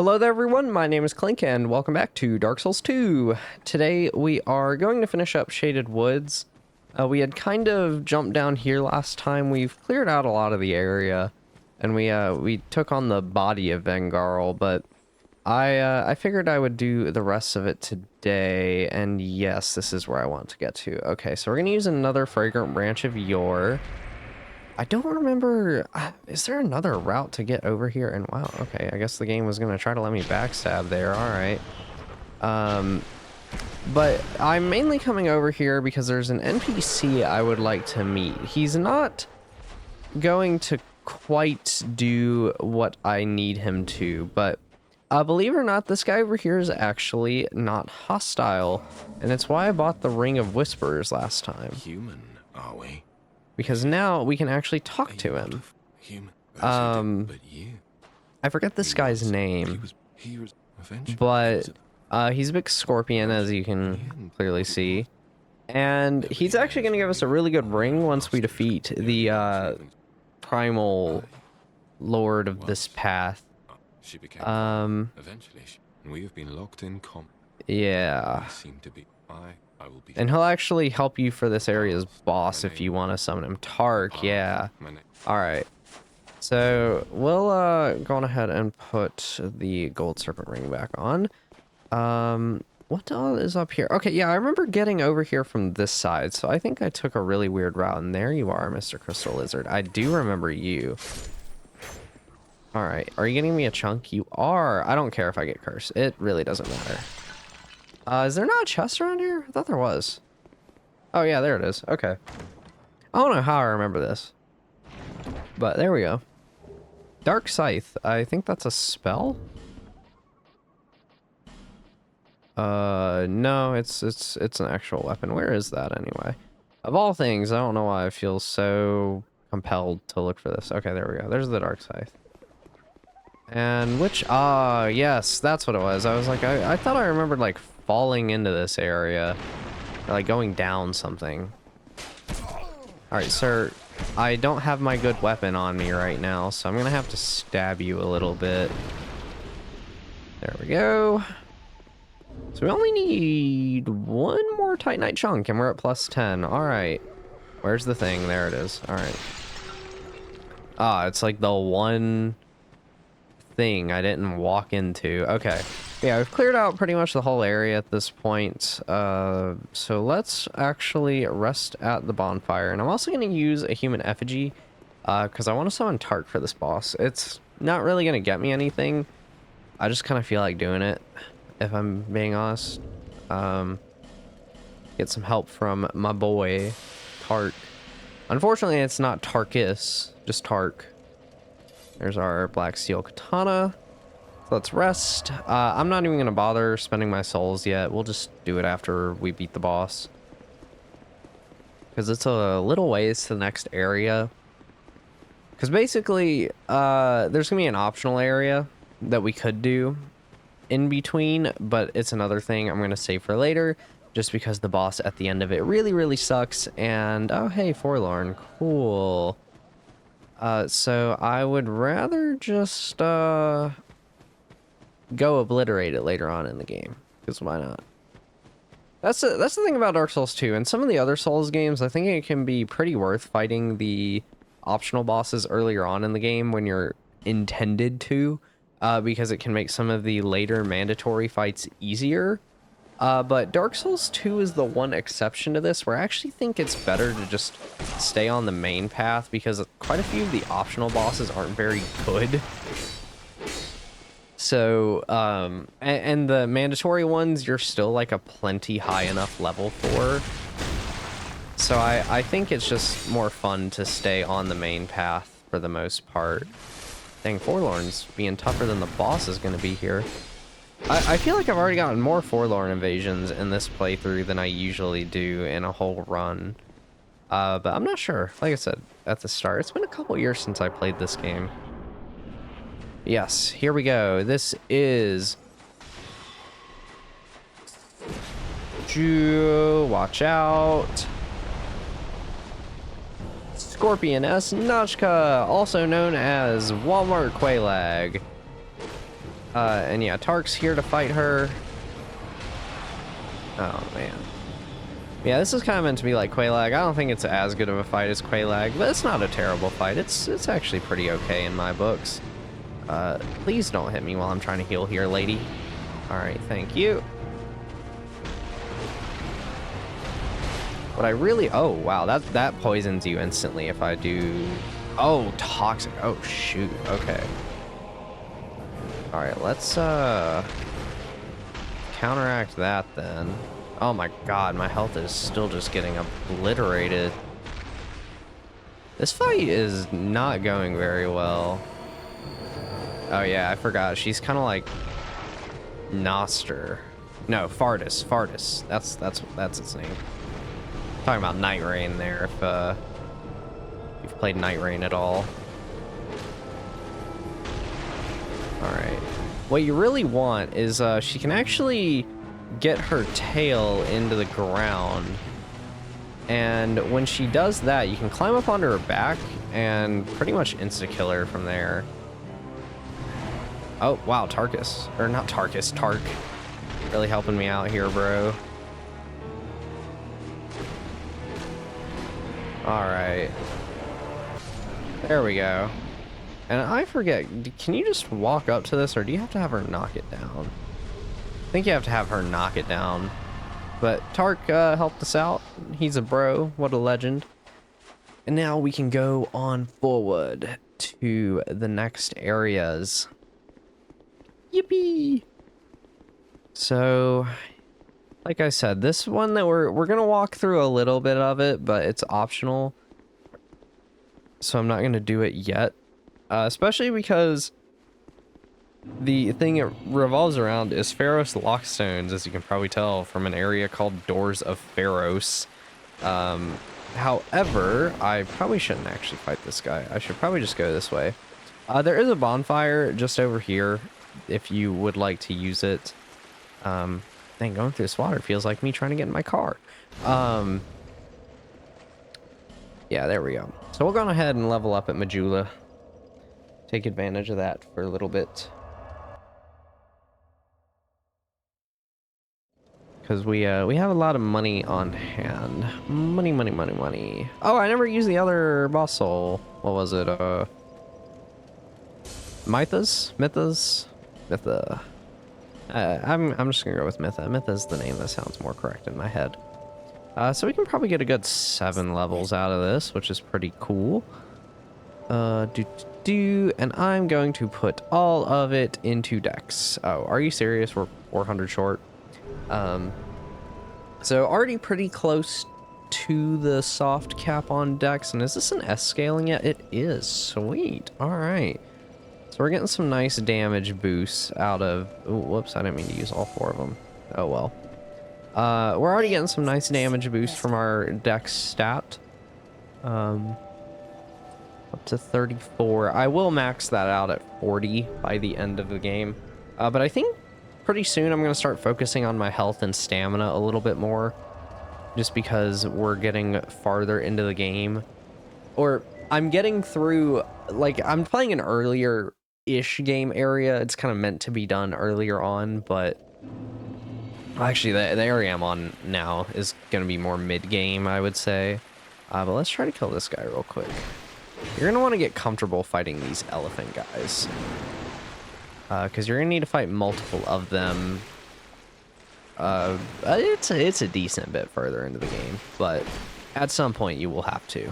Hello there everyone, my name is Clink and welcome back to Dark Souls 2. Today we are going to finish up Shaded Woods. We had kind of jumped down here last time. We've cleared out a lot of the area and we took on the body of Vengarl, but I figured I would do the rest of it today, and yes, this is where I want to get to. Okay, so we're going to use another Fragrant Branch of Yore. I don't remember, is there another route to get over here? And wow, okay, I guess the game was going to try to let me backstab there, alright. But I'm mainly coming over here because there's an NPC I would like to meet. He's not going to quite do what I need him to, but believe it or not, this guy over here is actually not hostile, and it's why I bought the Ring of Whispers last time. Human, are we? Because now we can actually talk to him. I forget this guy's name, but he's a big scorpion, as you can clearly see, and he's actually going to give us a really good ring once we defeat the primal lord of this path. Eventually, we have been locked in yeah. Seem to be. I will be. And he'll actually help you for this area's boss if you want to summon him. Tark, yeah. Alright. So, we'll go on ahead and put the gold serpent ring back on. What all is up here? Okay, yeah, I remember getting over here from this side, so I think I took a really weird route. And there you are, Mr. Crystal Lizard. I do remember you. Alright, are you getting me a chunk? You are. I don't care if I get cursed. It really doesn't matter. Is there not a chest around here? I thought there was. Oh yeah, there it is. Okay. I don't know how I remember this, but there we go. Dark Scythe. I think that's a spell. No, it's an actual weapon. Where is that anyway? Of all things, I don't know why I feel so compelled to look for this. Okay, there we go. There's the Dark Scythe. And which, yes, that's what it was. I was like, I thought I remembered like falling into this area, or like going down something. All right, sir, I don't have my good weapon on me right now, so I'm gonna have to stab you a little bit. There we go. So we only need one more Titanite chunk and we're at +10. All right, where's the thing? There it is. All right. It's like the one thing I didn't walk into. Okay, yeah, we've cleared out pretty much the whole area at this point, so let's actually rest at the bonfire. And I'm also going to use a human effigy because I want to summon Tark for this boss. It's not really going to get me anything. I just kind of feel like doing it, if I'm being honest. Get some help from my boy Tark. Unfortunately, it's not Tarkus, just Tark. There's our black steel katana. So let's rest. I'm not even going to bother spending my souls yet. We'll just do it after we beat the boss, because it's a little ways to the next area. Because basically, there's going to be an optional area that we could do in between, but it's another thing I'm going to save for later, just because the boss at the end of it really, really sucks. And, oh, hey, Forlorn. Cool. So I would rather just go obliterate it later on in the game, because why not? That's the thing about Dark Souls 2 and some of the other Souls games. I think it can be pretty worth fighting the optional bosses earlier on in the game when you're intended to, because it can make some of the later mandatory fights easier. But Dark Souls 2 is the one exception to this, where I actually think it's better to just stay on the main path, because quite a few of the optional bosses aren't very good. So, and the mandatory ones, you're still like a plenty high enough level for. So I think it's just more fun to stay on the main path for the most part. Dang, Forlorn's being tougher than the boss is going to be here. I feel like I've already gotten more Forlorn invasions in this playthrough than I usually do in a whole run. But I'm not sure. Like I said at the start, it's been a couple years since I played this game. Yes, here we go. This is... Watch out. Scorpioness Najka, also known as Walmart Quelaag. And yeah, Tark's here to fight her. Oh, man. Yeah, this is kind of meant to be like Quelaag. I don't think it's as good of a fight as Quelaag, but it's not a terrible fight. It's actually pretty okay in my books. Please don't hit me while I'm trying to heal here, lady. Alright, thank you. What I really... Oh, wow, that poisons you instantly if I do... Oh, toxic. Oh, shoot. Okay. Alright, let's, counteract that then. Oh my god, my health is still just getting obliterated. This fight is not going very well. Oh yeah, I forgot. She's kind of like Noster. No, Fardus. Fardus. That's its name. Talking about Night Rain there. If you've played Night Rain at all. All right. What you really want is she can actually get her tail into the ground, and when she does that, you can climb up onto her back and pretty much insta-kill her from there. Oh, wow, Tarkus. Or not Tarkus, Tark. Really helping me out here, bro. Alright. There we go. And I forget, can you just walk up to this, or do you have to have her knock it down? I think you have to have her knock it down. But Tark helped us out. He's a bro. What a legend. And now we can go on forward to the next areas. Yippee! So, like I said, this one that we're gonna walk through a little bit of it, but it's optional. So I'm not gonna do it yet. Especially because the thing it revolves around is Pharos Lockstones, as you can probably tell from an area called Doors of Pharos. However, I probably shouldn't actually fight this guy. I should probably just go this way. There is a bonfire just over here if you would like to use it. Dang, going through this water feels like me trying to get in my car. Yeah, there we go. So we'll go ahead and level up at Majula. Take advantage of that for a little bit. Because we have a lot of money on hand. Money, money, money, money. Oh, I never used the other boss soul. What was it? Mythas? Mythas? Mytha. I'm just gonna go with Mytha. Mytha's the name that sounds more correct in my head. So we can probably get a good 7 levels out of this, which is pretty cool. And I'm going to put all of it into Dex. Oh, are you serious? We're 400 short. So already pretty close to the soft cap on Dex. And is this an S scaling yet? It is. Sweet. All right. So we're getting some nice damage boosts out of... Ooh, whoops, I didn't mean to use all 4 of them. Oh, well. We're already getting some nice damage boosts from our Dex stat. Up to 34. I will max that out at 40 by the end of the game. But I think pretty soon I'm going to start focusing on my health and stamina a little bit more. Just because we're getting farther into the game. Or I'm getting through... Like, I'm playing an earlier-ish game area. It's kind of meant to be done earlier on, but... Actually, the area I'm on now is going to be more mid-game, I would say. But let's try to kill this guy real quick. You're going to want to get comfortable fighting these elephant guys. Because you're going to need to fight multiple of them. It's a decent bit further into the game, but at some point you will have to.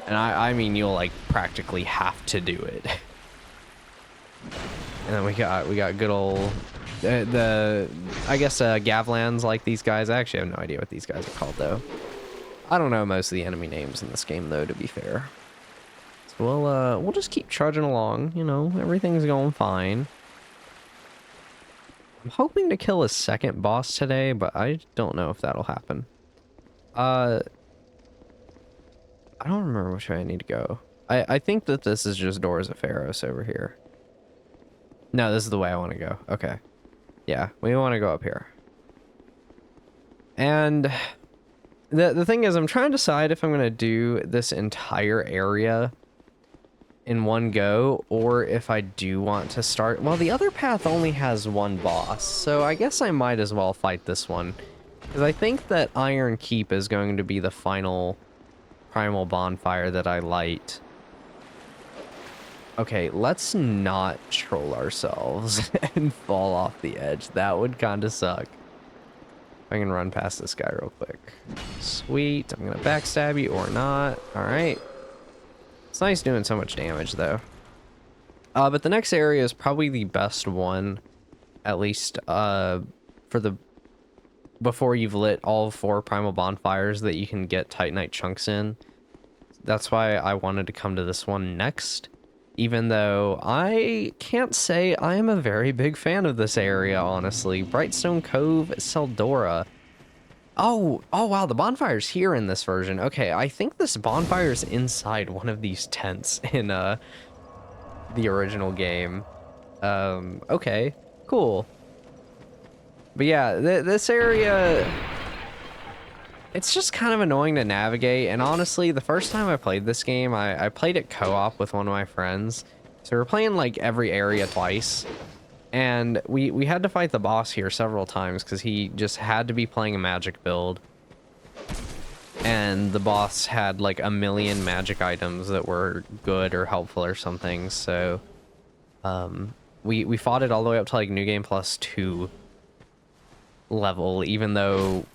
And I mean, you'll like practically have to do it. And then we got good old... I guess Gavlans like these guys. I actually have no idea what these guys are called though. I don't know most of the enemy names in this game though, to be fair. So we'll just keep trudging along, you know, everything's going fine. I'm hoping to kill a second boss today, but I don't know if that'll happen. I don't remember which way I need to go. I think that this is just Doors of Pharos over here. No, this is the way I want to go. Okay. Yeah, we want to go up here. And the thing is, I'm trying to decide if I'm going to do this entire area in one go, or if I do want to start... Well, the other path only has one boss, so I guess I might as well fight this one. Because I think that Iron Keep is going to be the final primal bonfire that I light. Okay, let's not troll ourselves and fall off the edge. That would kind of suck. I can run past this guy real quick. Sweet. I'm going to backstab you or not. All right. It's nice doing so much damage, though. But the next area is probably the best one, at least for the... before you've lit all 4 primal bonfires that you can get Titanite chunks in. That's why I wanted to come to this one next, even though I can't say I am a very big fan of this area, honestly. Brightstone Cove Tseldora. Oh wow, the bonfire's here in this version. Okay, I think this bonfire's inside one of these tents in the original game. Okay, cool. But yeah, this area, it's just kind of annoying to navigate. And honestly, the first time I played this game, I played it co-op with one of my friends. So we're playing like every area twice. And we had to fight the boss here several times because he just had to be playing a magic build. And the boss had like a million magic items that were good or helpful or something. So we fought it all the way up to like New Game Plus 2 level, even though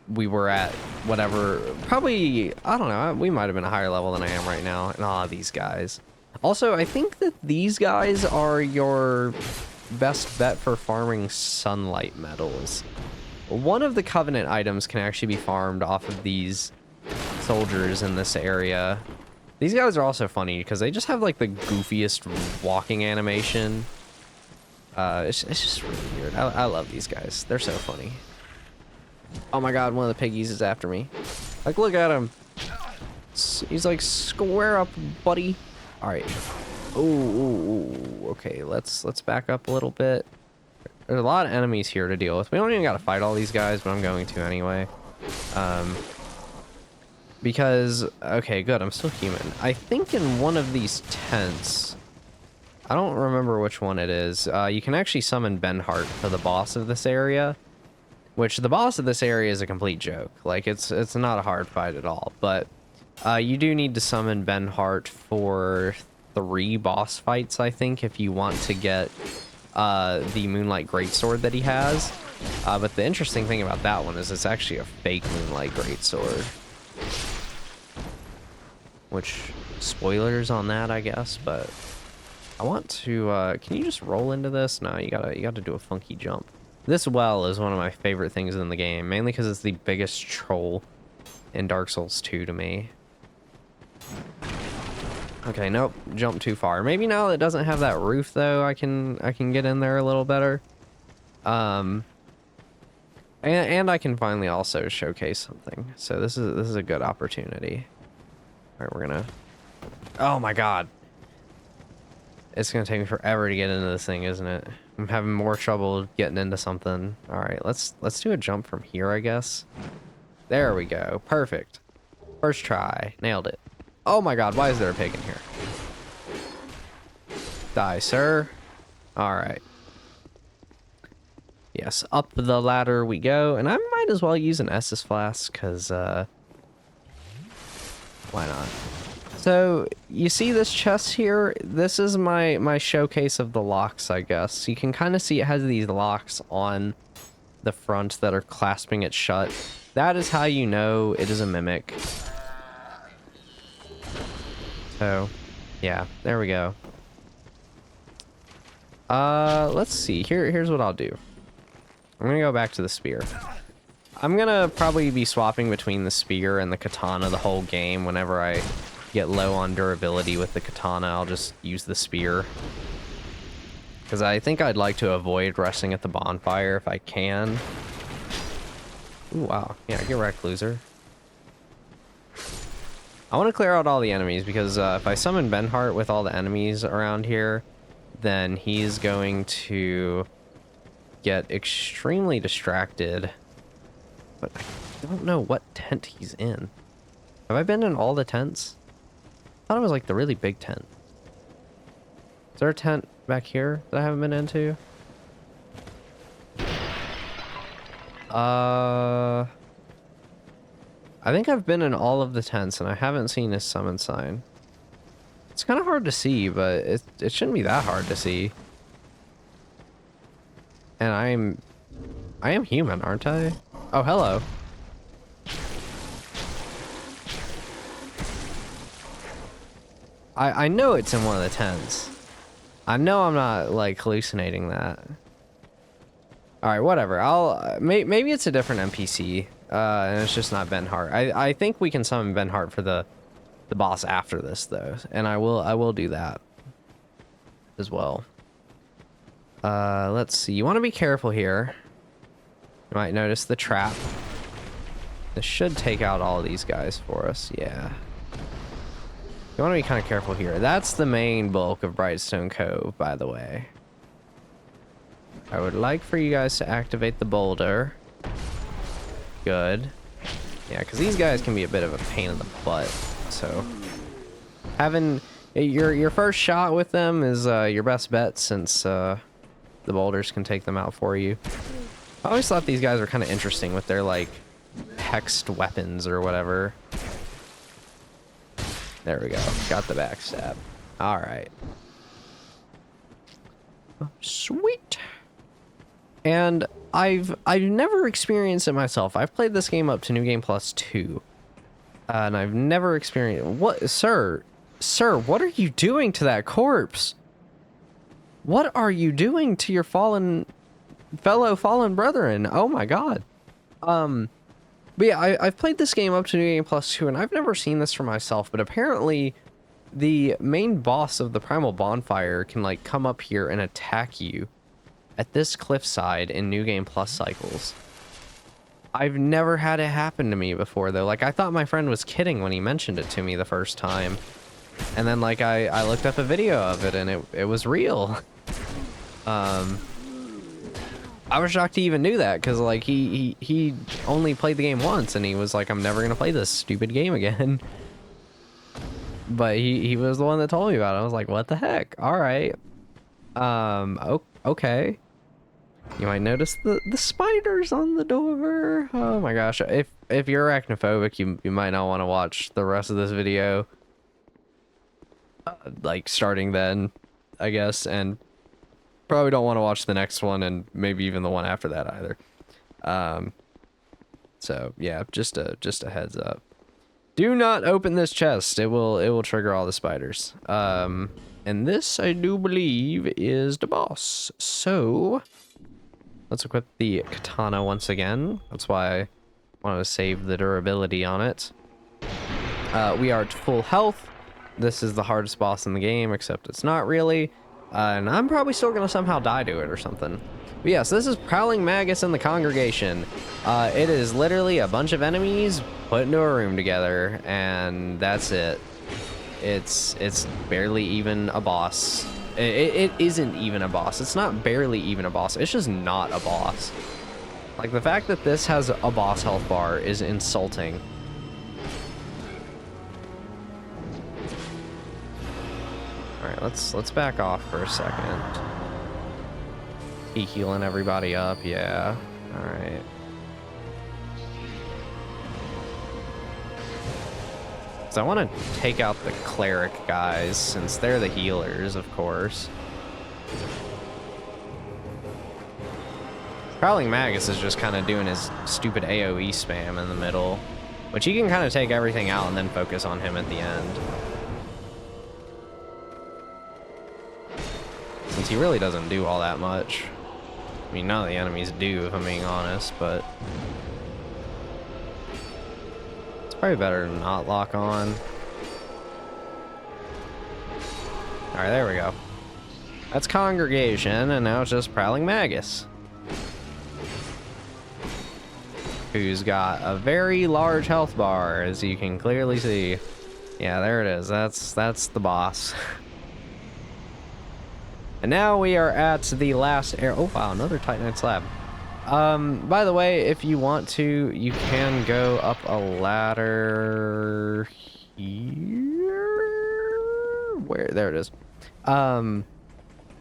we were at whatever, probably, I don't know, we might have been a higher level than I am right now. And these guys. Also, I think that these guys are your best bet for farming sunlight metals. One of the Covenant items can actually be farmed off of these soldiers in this area. These guys are also funny because they just have like the goofiest walking animation. It's just really weird. I love these guys. They're so funny. Oh my god, one of the piggies is after me. Like, look at him. He's like, square up, buddy. All right. Ooh. Okay, let's back up a little bit. There's a lot of enemies here to deal with. We don't even got to fight all these guys, but I'm going to anyway. Because, okay, good. I'm still human. I think in one of these tents, I don't remember which one it is. You can actually summon Benhart for the boss of this area, which the boss of this area is a complete joke. Like, it's not a hard fight at all, but you do need to summon Benhart for 3 boss fights, I think, if you want to get the Moonlight Greatsword that he has. But the interesting thing about that one is it's actually a fake Moonlight Greatsword. Which, spoilers on that, I guess, but I want to, can you just roll into this? No, you gotta do a funky jump. This well is one of my favorite things in the game, mainly because it's the biggest troll in Dark Souls 2 to me. Okay, nope, jump too far. Maybe now it doesn't have that roof though, I can get in there a little better. And I can finally also showcase something. So this is a good opportunity. All right, we're gonna. Oh my god, it's gonna take me forever to get into this thing, isn't it? I'm having more trouble getting into something. All right, let's do a jump from here, I guess. There we go, perfect. First try, nailed it. Oh my god, why is there a pig in here? Die, sir. All right. Yes, up the ladder we go, and I might as well use an Estus flask, because, why not? So, you see this chest here? This is my showcase of the locks, I guess. You can kind of see it has these locks on the front that are clasping it shut. That is how you know it is a mimic. So, yeah, there we go. Let's see. Here's what I'll do. I'm gonna go back to the spear. I'm gonna probably be swapping between the spear and the katana the whole game. Whenever I get low on durability with the katana, I'll just use the spear. Because I think I'd like to avoid resting at the bonfire if I can. Ooh, wow. Yeah, get wrecked, loser. I want to clear out all the enemies because if I summon Benhart with all the enemies around here, then he's going to get extremely distracted. But I don't know what tent he's in. Have I been in all the tents? I thought it was like the really big tent. Is there a tent back here that I haven't been into? I think I've been in all of the tents and I haven't seen his summon sign. It's kind of hard to see, but it shouldn't be that hard to see. And I am human, aren't I? Oh, hello. I know it's in one of the tents. I know I'm not like hallucinating that. All right, whatever. I'll maybe it's a different NPC, and it's just not Ben Hart. I think we can summon Ben Hart for the boss after this though, and I will do that as well. Let's see. You want to be careful here. You might notice the trap. This should take out all of these guys for us. Yeah. You want to be kind of careful here. That's the main bulk of Brightstone Cove, by the way. I would like for you guys to activate the boulder. Good. Yeah, because these guys can be a bit of a pain in the butt. So having your first shot with them is your best bet, since the boulders can take them out for you. I always thought these guys were kind of interesting with their like hexed weapons or whatever. There we go. Got the backstab. All right. Oh, sweet. And I've never experienced it myself. I've played this game up to New Game Plus 2. And I've never experienced... What? Sir, what are you doing to that corpse? What are you doing to your fellow fallen brethren? Oh my god. But yeah, I've played this game up to New Game Plus 2, and I've never seen this for myself, but apparently the main boss of the Primal Bonfire can like come up here and attack you at this cliffside in New Game Plus cycles. I've never had it happen to me before though. Like, I thought my friend was kidding when he mentioned it to me the first time. And then like I looked up a video of it and it was real. I was shocked he even knew that, because like he only played the game once and he was like, I'm never gonna play this stupid game again. But he was the one that told me about it. I was like, what the heck? All right. Okay. You might notice the spiders on the door. Oh my gosh. If you're arachnophobic, you might not want to watch the rest of this video. Like starting then, I guess, and probably don't want to watch the next one, and maybe even the one after that either. So yeah, just a heads up. Do not open this chest. It will trigger all the spiders. And this, I do believe, is the boss. So let's equip the katana once again. That's why I wanted to save the durability on it. We are at full health. This is the hardest boss in the game, except it's not really. And I'm probably still gonna somehow die to it or something. But yes, this is Prowling Magus in the Congregation. It is literally a bunch of enemies put into a room together, and that's it. It's barely even a boss. It isn't even a boss. It's not barely even a boss. It's just not a boss. Like, the fact that this has a boss health bar is insulting. Alright, let's back off for a second. He healing everybody up, yeah. Alright. So I want to take out the cleric guys, since they're the healers, of course. Prowling Magus is just kind of doing his stupid AoE spam in the middle, which he can kind of take everything out and then focus on him at the end. Since he really doesn't do all that much. I mean, none of the enemies do, if I'm being honest, but it's probably better to not lock on. Alright, there we go. That's Congregation, and now it's just Prowling Magus, who's got a very large health bar, as you can clearly see. Yeah, there it is. That's the boss. And now we are at the last area. Oh wow, another Titanite slab. By the way, if you want to, you can go up a ladder here. Where? There it is.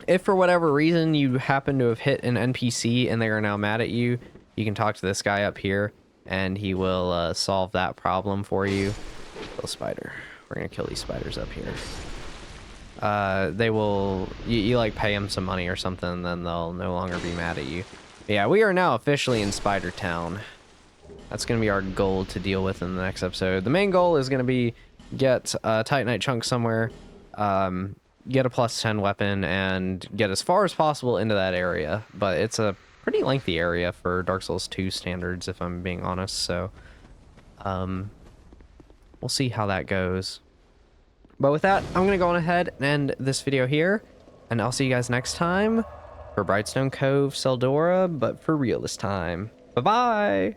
If for whatever reason you happen to have hit an NPC and they are now mad at you, you can talk to this guy up here and he will solve that problem for you. Kill a spider. We're gonna kill these spiders up here. They will, you like pay them some money or something, and then they'll no longer be mad at you. But yeah, we are now officially in Spider Town. That's gonna be our goal to deal with in the next episode. The main goal is gonna be get a Titanite chunk somewhere, get a +10 weapon, and get as far as possible into that area. But it's a pretty lengthy area for Dark Souls 2 standards, if I'm being honest. So, we'll see how that goes. But with that, I'm going to go on ahead and end this video here, and I'll see you guys next time for Brightstone Cove Tseldora, but for real this time. Bye-bye!